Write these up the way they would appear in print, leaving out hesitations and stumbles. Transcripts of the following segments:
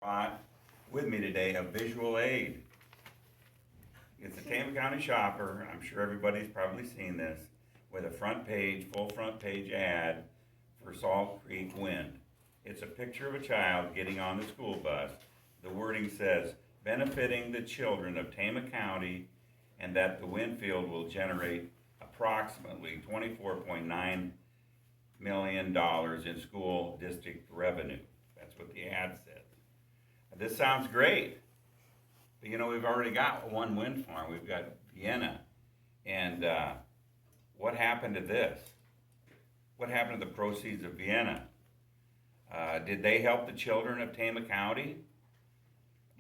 brought with me today a visual aid. It's a Tama County shopper, I'm sure everybody's probably seen this, with a full front page ad for Salt Creek Wind. It's a picture of a child getting on the school bus. The wording says, benefiting the children of Tama County, and that the wind field will generate approximately $24.9 million in school district revenue. That's what the ad says. This sounds great, but we've already got one wind farm. We've got Vienna, and what happened to this? What happened to the proceeds of Vienna? Did they help the children of Tama County?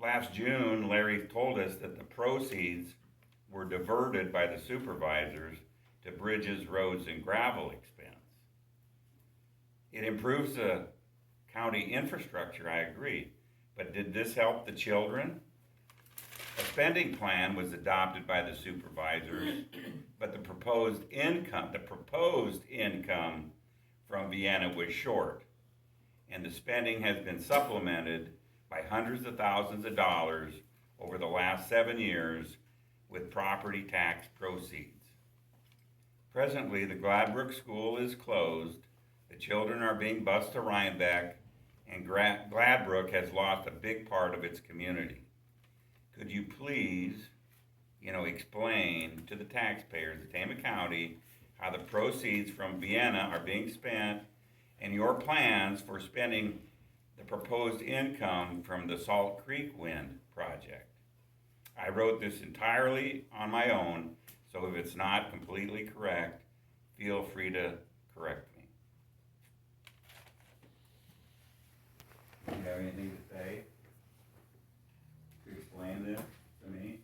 Last June, Larry told us that the proceeds were diverted by the supervisors to bridges, roads, and gravel expense. It improves the county infrastructure, I agree, but did this help the children? A spending plan was adopted by the supervisors, but the proposed income from Vienna was short, and the spending has been supplemented by hundreds of thousands of dollars over the last 7 years with property tax proceeds. Presently, the Gladbrook School is closed, the children are being bused to Rhinebeck, and Gladbrook has lost a big part of its community. Could you please, explain to the taxpayers of Tama County how the proceeds from Vienna are being spent and your plans for spending the proposed income from the Salt Creek Wind project? I wrote this entirely on my own, so if it's not completely correct, feel free to correct me. Do you have anything to say? To explain this to me?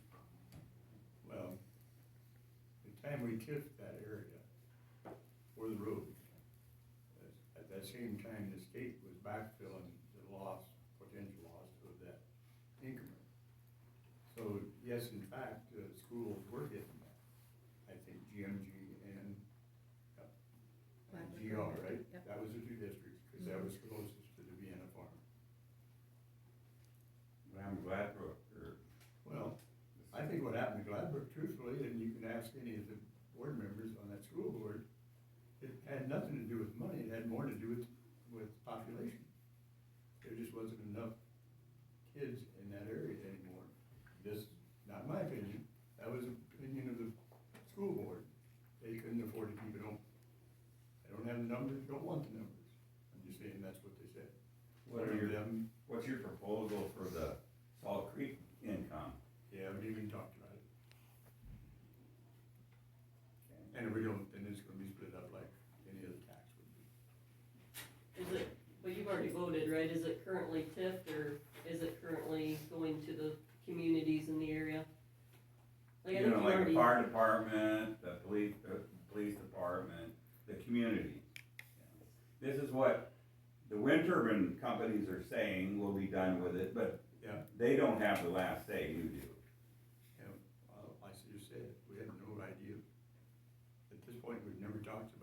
Well, the time we tipped that area for the roads, at that same time, the state was backfilling the potential loss of that increment. So, yes, in fact, the schools were getting that. I think GMG and GR, right? Yep. That was the two districts, because that was closest to the Vienna farm. I'm Gladbrook, Well, I think what happened to Gladbrook, truthfully, and you can ask any of the board members on that school board, it had nothing to do with money, it had more to do with population. There just wasn't enough kids in that area anymore. This, not my opinion, that was the opinion of the school board. They couldn't afford to keep it open. They don't have the numbers, don't want the numbers. I'm just saying that's what they said. What's your proposal for the Salt Creek income? Yeah, we haven't even talked about it. And if we don't, then it's gonna be split up like any other tax would be. Is it, well, you've already voted, right? Is it currently TIF'd, or is it currently going to the communities in the area? Like, I think you Like already. the fire department, the police department, the community. This is what the wind turbine companies are saying will be done with it, but Yeah, they don't have the last say, you do. yeah, well, I just said, we have no idea. At this point, we've never talked